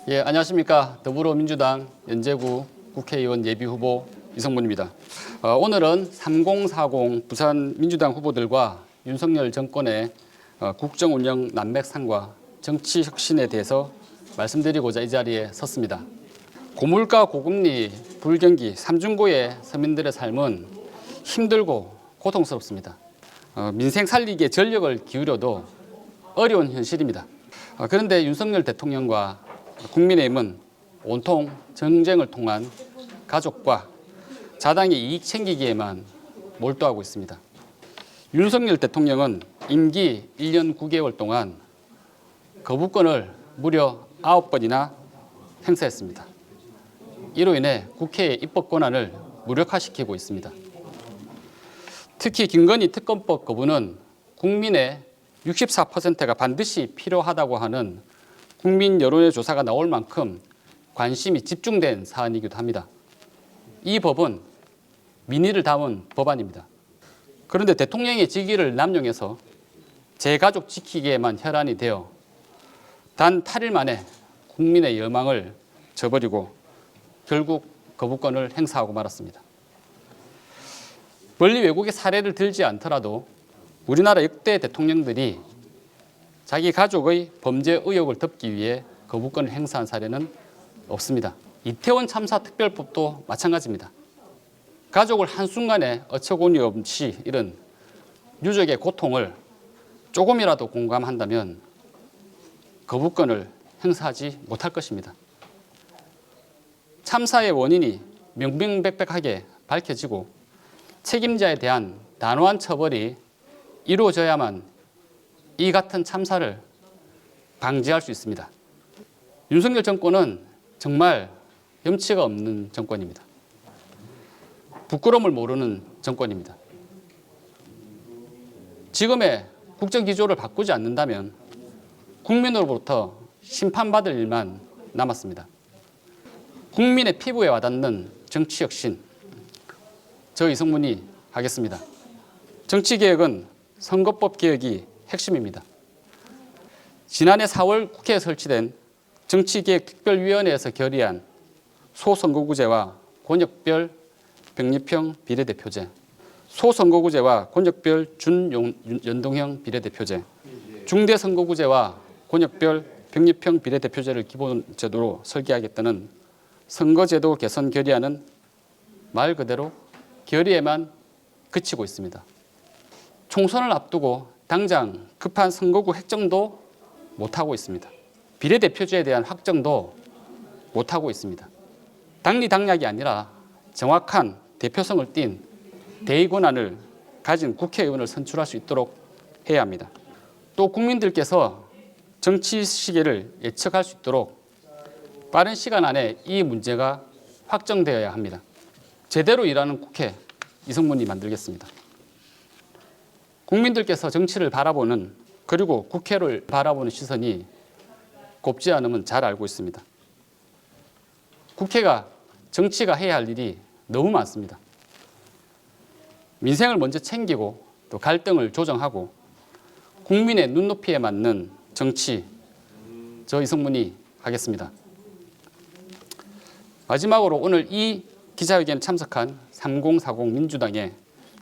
예, 안녕하십니까. 더불어민주당 연제구 국회의원 예비후보 이성문입니다. 오늘은 3040 부산 민주당 후보들과 윤석열 정권의 국정운영 난맥상과 정치 혁신에 대해서 말씀드리고자 이 자리에 섰습니다. 고물가, 고금리, 불경기, 삼중고의 서민들의 삶은 힘들고 고통스럽습니다. 민생 살리기에 전력을 기울여도 어려운 현실입니다. 그런데 윤석열 대통령과 국민의힘은 온통 정쟁을 통한 가족과 자당의 이익 챙기기에만 몰두하고 있습니다. 윤석열 대통령은 임기 1년 9개월 동안 거부권을 무려 9번이나 행사했습니다. 이로 인해 국회의 입법 권한을 무력화시키고 있습니다. 특히 김건희 특검법 거부는 국민의 64%가 반드시 필요하다고 하는 국민 여론의 조사가 나올 만큼 관심이 집중된 사안이기도 합니다. 이 법은 민의를 담은 법안입니다. 그런데 대통령의 직위를 남용해서 제가족 지키기에만 혈안이 되어 단 8일 만에 국민의 여망을 저버리고 결국 거부권을 행사하고 말았습니다. 멀리 외국의 사례를 들지 않더라도 우리나라 역대 대통령들이 자기 가족의 범죄 의혹을 덮기 위해 거부권을 행사한 사례는 없습니다. 이태원 참사 특별법도 마찬가지입니다. 가족을 한순간에 어처구니 없이 잃은 유족의 고통을 조금이라도 공감한다면 거부권을 행사하지 못할 것입니다. 참사의 원인이 명명백백하게 밝혀지고 책임자에 대한 단호한 처벌이 이루어져야만 이 같은 참사를 방지할 수 있습니다. 윤석열 정권은 정말 염치가 없는 정권입니다. 부끄러움을 모르는 정권입니다. 지금의 국정기조를 바꾸지 않는다면 국민으로부터 심판받을 일만 남았습니다. 국민의 피부에 와닿는 정치혁신, 저 이성문이 하겠습니다. 정치개혁은 선거법 개혁이 핵심입니다. 지난해 4월 국회에 설치된 정치개혁특별위원회에서 결의안 소선거구제와 권역별 병립형 비례대표제, 소선거구제와 권역별 준연동형 비례대표제, 중대선거구제와 권역별 병립형 비례대표제를 기본제도로 설계하겠다는 선거제도 개선 결의안은 말 그대로 결의에만 그치고 있습니다. 총선을 앞두고 당장 급한 선거구 획정도 못하고 있습니다. 비례대표제에 대한 확정도 못하고 있습니다. 당리당략이 아니라 정확한 대표성을 띤 대의 권한을 가진 국회의원을 선출할 수 있도록 해야 합니다. 또 국민들께서 정치 시기를 예측할 수 있도록 빠른 시간 안에 이 문제가 확정되어야 합니다. 제대로 일하는 국회 이성문이 만들겠습니다. 국민들께서 정치를 바라보는 그리고 국회를 바라보는 시선이 곱지 않음은 잘 알고 있습니다. 국회가 정치가 해야 할 일이 너무 많습니다. 민생을 먼저 챙기고 또 갈등을 조정하고 국민의 눈높이에 맞는 정치, 저 이성문이 하겠습니다. 마지막으로 오늘 이 기자회견에 참석한 3040 민주당의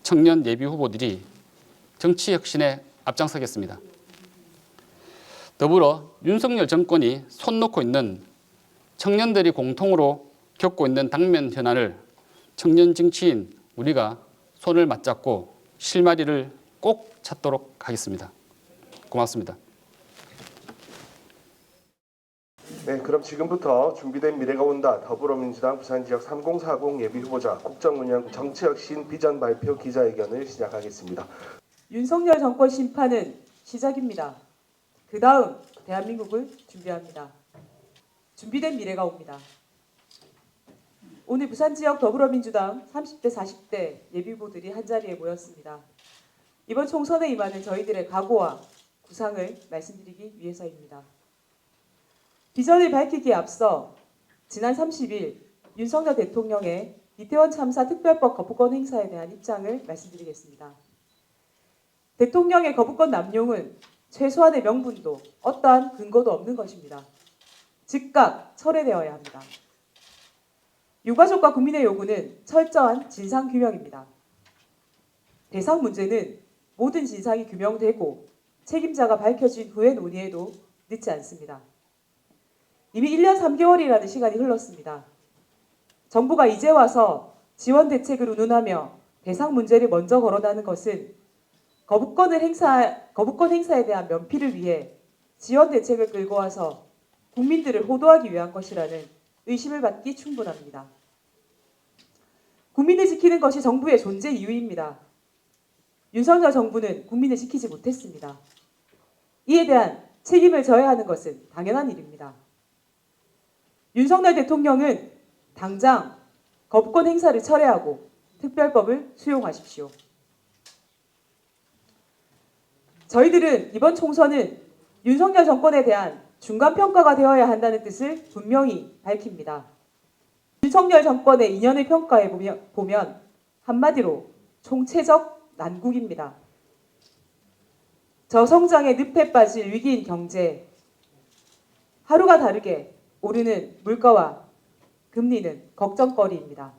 청년 예비 후보들이 정치 혁신에 앞장서겠습니다. 더불어 윤석열 정권이 손 놓고 있는 청년들이 공통으로 겪고 있는 당면 현안을 청년 정치인 우리가 손을 맞잡고 실마리를 꼭 찾도록 하겠습니다. 고맙습니다. 네, 그럼 지금부터 준비된 미래가 온다 더불어민주당 부산지역 3040 예비후보자 국정운영 정치혁신 비전 발표 기자회견을 시작하겠습니다. 윤석열 정권 심판은 시작입니다. 그 다음 대한민국을 준비합니다. 준비된 미래가 옵니다. 오늘 부산지역 더불어민주당 30대 40대 예비후보들이 한자리에 모였습니다. 이번 총선에 임하는 저희들의 각오와 구상을 말씀드리기 위해서입니다. 비전을 밝히기에 앞서 지난 30일 윤석열 대통령의 이태원 참사 특별법 거부권 행사에 대한 입장을 말씀드리겠습니다. 대통령의 거부권 남용은 최소한의 명분도 어떠한 근거도 없는 것입니다. 즉각 철회되어야 합니다. 유가족과 국민의 요구는 철저한 진상규명입니다. 대상 문제는 모든 진상이 규명되고 책임자가 밝혀진 후에 논의해도 늦지 않습니다. 이미 1년 3개월이라는 시간이 흘렀습니다. 정부가 이제 와서 지원 대책을 운운하며 대상 문제를 먼저 거론하는 것은 거부권 행사에 대한 면피를 위해 지원 대책을 끌고 와서 국민들을 호도하기 위한 것이라는 의심을 받기 충분합니다. 국민을 지키는 것이 정부의 존재 이유입니다. 윤석열 정부는 국민을 지키지 못했습니다. 이에 대한 책임을 져야 하는 것은 당연한 일입니다. 윤석열 대통령은 당장 거부권 행사를 철회하고 특별법을 수용하십시오. 저희들은 이번 총선은 윤석열 정권에 대한 중간평가가 되어야 한다는 뜻을 분명히 밝힙니다. 윤석열 정권의 2년을 평가해 보면 한마디로 총체적 난국입니다. 저성장의 늪에 빠질 위기인 경제, 하루가 다르게 오르는 물가와 금리는 걱정거리입니다.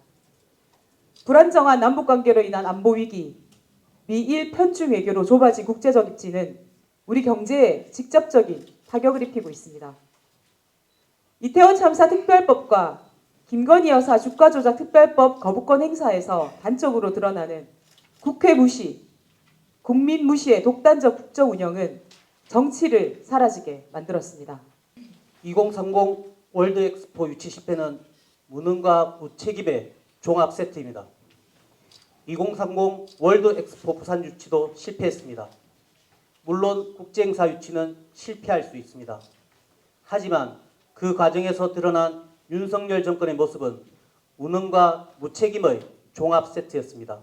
불안정한 남북관계로 인한 안보위기, 미일 편중 외교로 좁아진 국제적 입지는 우리 경제에 직접적인 타격을 입히고 있습니다. 이태원 참사 특별법과 김건희 여사 주가조작 특별법 거부권 행사에서 단적으로 드러나는 국회 무시, 국민 무시의 독단적 국정 운영은 정치를 사라지게 만들었습니다. 2030 월드 엑스포 유치 실패는 무능과 무책임의 종합 세트입니다. 2030 월드 엑스포 부산 유치도 실패했습니다. 물론 국제행사 유치는 실패할 수 있습니다. 하지만 그 과정에서 드러난 윤석열 정권의 모습은 무능과 무책임의 종합 세트였습니다.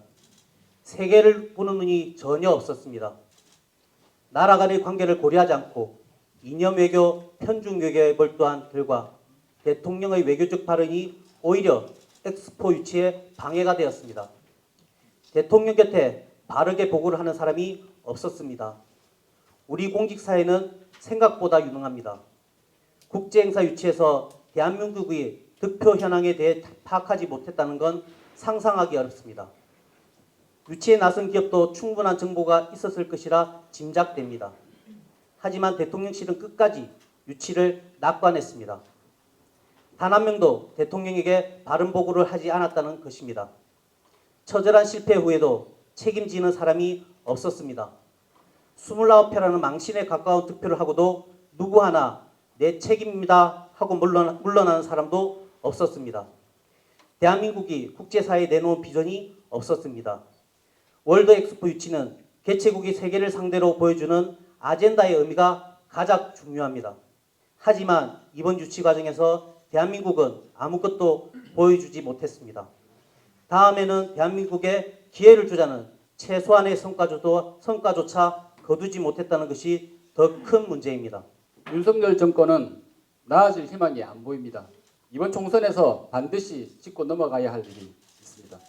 세계를 보는 눈이 전혀 없었습니다. 나라 간의 관계를 고려하지 않고 이념 외교, 편중 외교에 몰두한 결과 대통령의 외교적 발언이 오히려 엑스포 유치에 방해가 되었습니다. 대통령 곁에 바르게 보고를 하는 사람이 없었습니다. 우리 공직사회는 생각보다 유능합니다. 국제행사 유치에서 대한민국의 득표 현황에 대해 파악하지 못했다는 건 상상하기 어렵습니다. 유치에 나선 기업도 충분한 정보가 있었을 것이라 짐작됩니다. 하지만 대통령실은 끝까지 유치를 낙관했습니다. 단 한 명도 대통령에게 바른 보고를 하지 않았다는 것입니다. 처절한 실패 후에도 책임지는 사람이 없었습니다. 29표라는 망신에 가까운 득표를 하고도 누구 하나 내 책임입니다 하고 물러나는 사람도 없었습니다. 대한민국이 국제사회에 내놓은 비전이 없었습니다. 월드 엑스포 유치는 개최국이 세계를 상대로 보여주는 아젠다의 의미가 가장 중요합니다. 하지만 이번 유치 과정에서 대한민국은 아무것도 보여주지 못했습니다. 다음에는 대한민국에 기회를 주자는 최소한의 성과조차 거두지 못했다는 것이 더 큰 문제입니다. 윤석열 정권은 나아질 희망이 안 보입니다. 이번 총선에서 반드시 짚고 넘어가야 할 일이 있습니다.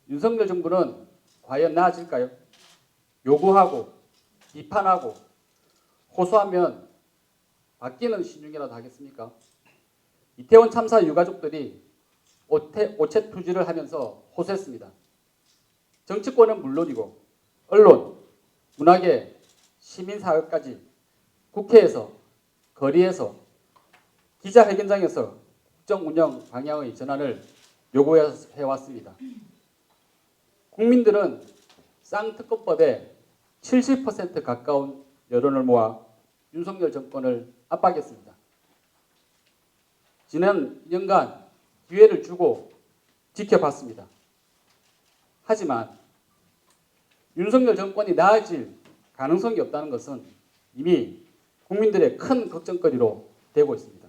윤석열 정부는 과연 나아질까요? 요구하고 비판하고 호소하면 바뀌는 신중이라도 하겠습니까? 이태원 참사 유가족들이 오체투지를 하면서 호소했습니다. 정치권은 물론이고 언론, 문화계, 시민사회까지 국회에서, 거리에서, 기자회견장에서 국정운영 방향의 전환을 요구해왔습니다. 국민들은 쌍특검법에 70% 가까운 여론을 모아 윤석열 정권을 압박했습니다. 지난 2년간 기회를 주고 지켜봤습니다. 하지만 윤석열 정권이 나아질 가능성이 없다는 것은 이미 국민들의 큰 걱정거리로 되고 있습니다.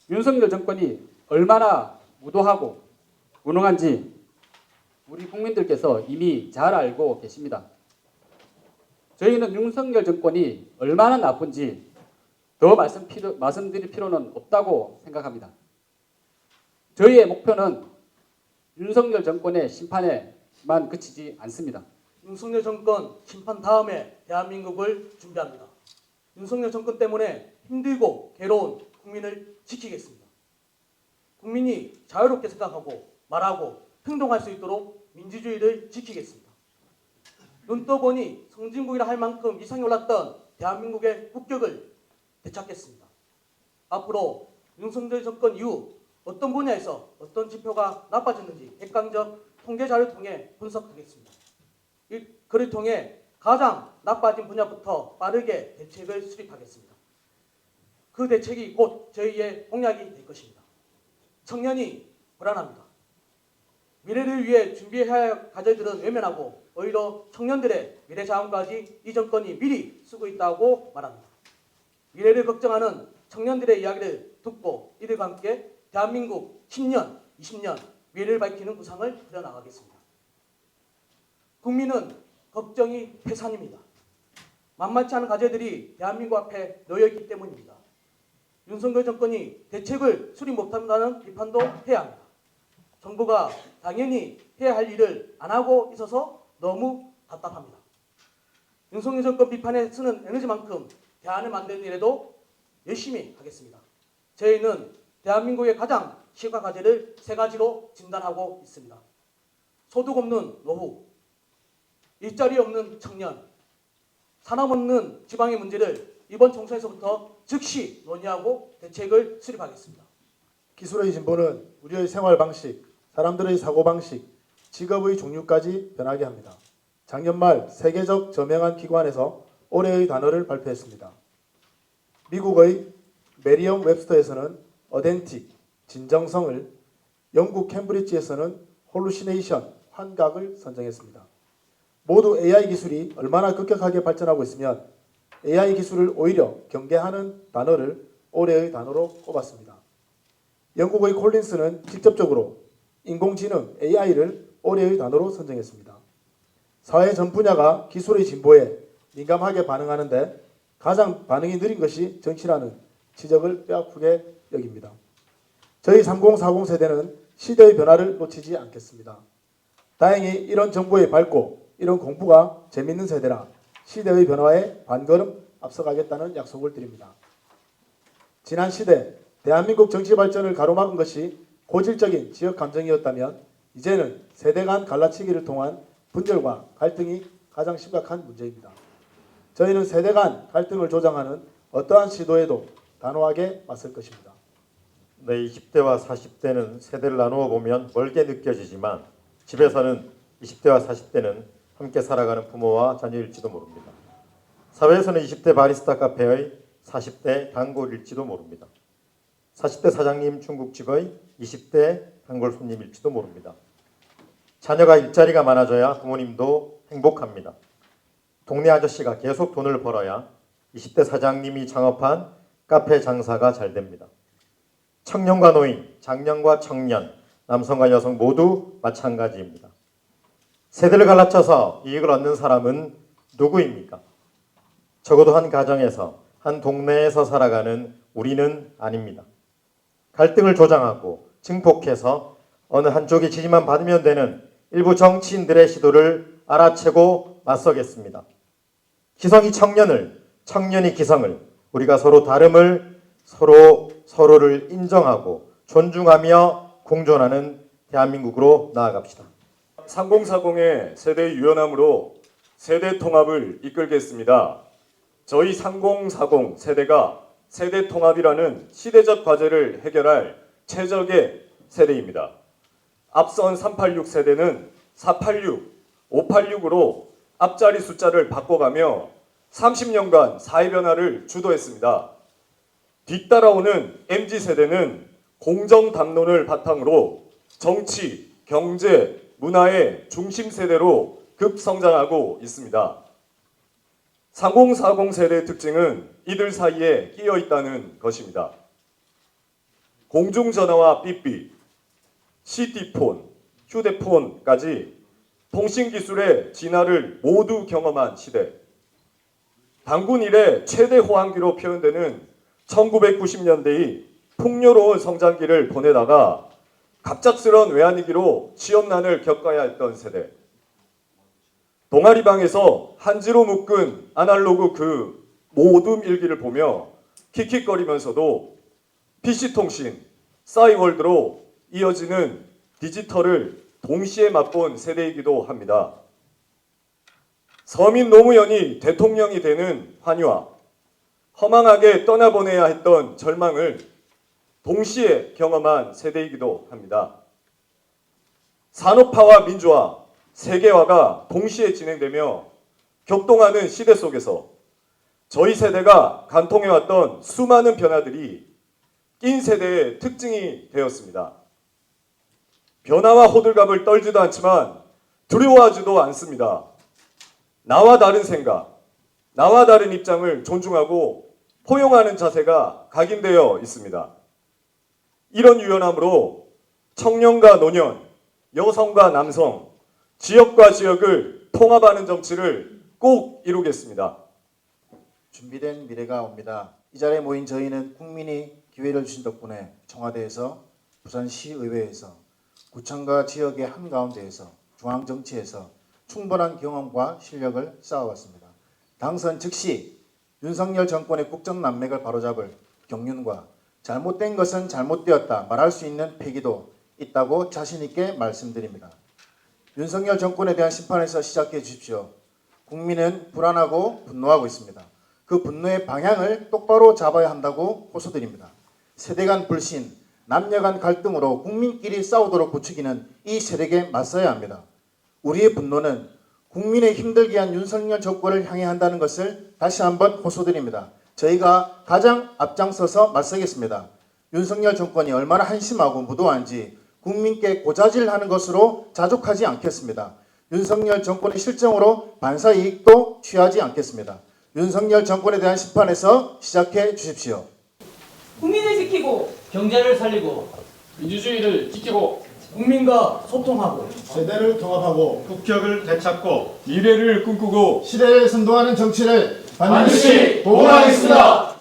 윤석열 정권이 얼마나 무도하고 무능한지 우리 국민들께서 이미 잘 알고 계십니다. 저희는 윤석열 정권이 얼마나 나쁜지 더 말씀드릴 필요는 없다고 생각합니다. 저희의 목표는 윤석열 정권의 심판에만 그치지 않습니다. 윤석열 정권 심판 다음에 대한민국을 준비합니다. 윤석열 정권 때문에 힘들고 괴로운 국민을 지키겠습니다. 국민이 자유롭게 생각하고 말하고 행동할 수 있도록 민주주의를 지키겠습니다. 눈 떠보니 선진국이라 할 만큼 이상이 올랐던 대한민국의 국격을 되찾겠습니다. 앞으로 윤석열 정권 이후 어떤 분야에서 어떤 지표가 나빠졌는지 객관적 통계 자료를 통해 분석하겠습니다. 그를 통해 가장 나빠진 분야부터 빠르게 대책을 수립하겠습니다. 그 대책이 곧 저희의 공약이 될 것입니다. 청년이 불안합니다. 미래를 위해 준비해야 할 과제들은 외면하고 오히려 청년들의 미래 자원까지 이 정권이 미리 쓰고 있다고 말합니다. 미래를 걱정하는 청년들의 이야기를 듣고 이들과 함께 대한민국 10년, 20년 미래를 밝히는 구상을 그려나가겠습니다. 국민은 걱정이 태산입니다. 만만치 않은 과제들이 대한민국 앞에 놓여있기 때문입니다. 윤석열 정권이 대책을 수립 못한다는 비판도 해야 합니다. 정부가 당연히 해야 할 일을 안 하고 있어서 너무 답답합니다. 윤석열 정권 비판에 쓰는 에너지만큼 대안을 만드는 일에도 열심히 하겠습니다. 저희는 대한민국의 가장 시급한 과제를 3가지로 진단하고 있습니다. 소득 없는 노후, 일자리 없는 청년, 산업 없는 지방의 문제를 이번 총선에서부터 즉시 논의하고 대책을 수립하겠습니다. 기술의 진보는 우리의 생활 방식, 사람들의 사고 방식, 직업의 종류까지 변하게 합니다. 작년 말 세계적 저명한 기관에서 올해의 단어를 발표했습니다. 미국의 메리엄 웹스터에서는 어덴틱, 진정성을, 영국 캠브리지에서는 홀루시네이션, 환각을 선정했습니다. 모두 AI 기술이 얼마나 급격하게 발전하고 있으면 AI 기술을 오히려 경계하는 단어를 올해의 단어로 꼽았습니다. 영국의 콜린스는 직접적으로 인공지능 AI를 올해의 단어로 선정했습니다. 사회 전 분야가 기술의 진보에 민감하게 반응하는데 가장 반응이 느린 것이 정치라는 지적을 뼈아프게 여깁니다. 저희 3040 세대는 시대의 변화를 놓치지 않겠습니다. 다행히 이런 정보에 밝고 이런 공부가 재밌는 세대라 시대의 변화에 반걸음 앞서가겠다는 약속을 드립니다. 지난 시대 대한민국 정치 발전을 가로막은 것이 고질적인 지역 감정이었다면 이제는 세대 간 갈라치기를 통한 분열과 갈등이 가장 심각한 문제입니다. 저희는 세대 간 갈등을 조장하는 어떠한 시도에도 단호하게 맞설 것입니다. 네, 20대와 40대는 세대를 나누어 보면 멀게 느껴지지만 집에서는 20대와 40대는 함께 살아가는 부모와 자녀일지도 모릅니다. 사회에서는 20대 바리스타 카페의 40대 단골일지도 모릅니다. 40대 사장님 중국집의 20대 단골 손님일지도 모릅니다. 자녀가 일자리가 많아져야 부모님도 행복합니다. 동네 아저씨가 계속 돈을 벌어야 20대 사장님이 창업한 카페 장사가 잘 됩니다. 청년과 노인, 장년과 청년, 남성과 여성 모두 마찬가지입니다. 세대를 갈라쳐서 이익을 얻는 사람은 누구입니까? 적어도 한 가정에서, 한 동네에서 살아가는 우리는 아닙니다. 갈등을 조장하고 증폭해서 어느 한쪽의 지지만 받으면 되는 일부 정치인들의 시도를 알아채고 맞서겠습니다. 기성이 청년을, 청년이 기성을, 우리가 서로 다름을 서로를 인정하고 존중하며 공존하는 대한민국으로 나아갑시다. 3040의 세대 유연함으로 세대 통합을 이끌겠습니다. 저희 3040 세대가 세대 통합이라는 시대적 과제를 해결할 최적의 세대입니다. 앞선 386 세대는 486, 586으로 앞자리 숫자를 바꿔가며 30년간 사회 변화를 주도했습니다. 뒤따라오는 MZ세대는 공정 담론을 바탕으로 정치, 경제, 문화의 중심 세대로 급성장하고 있습니다. 3040 세대의 특징은 이들 사이에 끼어 있다는 것입니다. 공중전화와 삐삐, CD폰, 휴대폰까지 통신기술의 진화를 모두 경험한 시대. 단군 이래 최대 호황기로 표현되는 1990년대의 풍요로운 성장기를 보내다가 갑작스러운 외환위기로 취업난을 겪어야 했던 세대. 동아리방에서 한지로 묶은 아날로그 그 모둠 일기를 보며 킥킥거리면서도 PC통신, 싸이월드로 이어지는 디지털을 동시에 맛본 세대이기도 합니다. 서민 노무현이 대통령이 되는 환희와 허망하게 떠나보내야 했던 절망을 동시에 경험한 세대이기도 합니다. 산업화와 민주화, 세계화가 동시에 진행되며 격동하는 시대 속에서 저희 세대가 간통해왔던 수많은 변화들이 낀 세대의 특징이 되었습니다. 변화와 호들갑을 떨지도 않지만 두려워하지도 않습니다. 나와 다른 생각, 나와 다른 입장을 존중하고 포용하는 자세가 각인되어 있습니다. 이런 유연함으로 청년과 노년, 여성과 남성, 지역과 지역을 통합하는 정치를 꼭 이루겠습니다. 준비된 미래가 옵니다. 이 자리에 모인 저희는 국민이 기회를 주신 덕분에 청와대에서, 부산시의회에서, 구청과 지역의 한가운데에서, 중앙정치에서 충분한 경험과 실력을 쌓아왔습니다. 당선 즉시 윤석열 정권의 국정난맥을 바로잡을 경륜과 잘못된 것은 잘못되었다 말할 수 있는 패기도 있다고 자신 있게 말씀드립니다. 윤석열 정권에 대한 심판에서 시작해 주십시오. 국민은 불안하고 분노하고 있습니다. 그 분노의 방향을 똑바로 잡아야 한다고 호소드립니다. 세대 간 불신, 남녀 간 갈등으로 국민끼리 싸우도록 부추기는 이 세력에 맞서야 합니다. 우리의 분노는 국민의 힘들게 한 윤석열 정권을 향해 한다는 것을 다시 한번 호소드립니다. 저희가 가장 앞장서서 맞서겠습니다. 윤석열 정권이 얼마나 한심하고 무도한지 국민께 고자질하는 것으로 자족하지 않겠습니다. 윤석열 정권의 실정으로 반사이익도 취하지 않겠습니다. 윤석열 정권에 대한 심판에서 시작해 주십시오. 국민을 지키고 경제를 살리고 민주주의를 지키고 국민과 소통하고 세대를 통합하고 국격을 되찾고 미래를 꿈꾸고 시대를 선도하는 정치를 반드시 도움하겠습니다.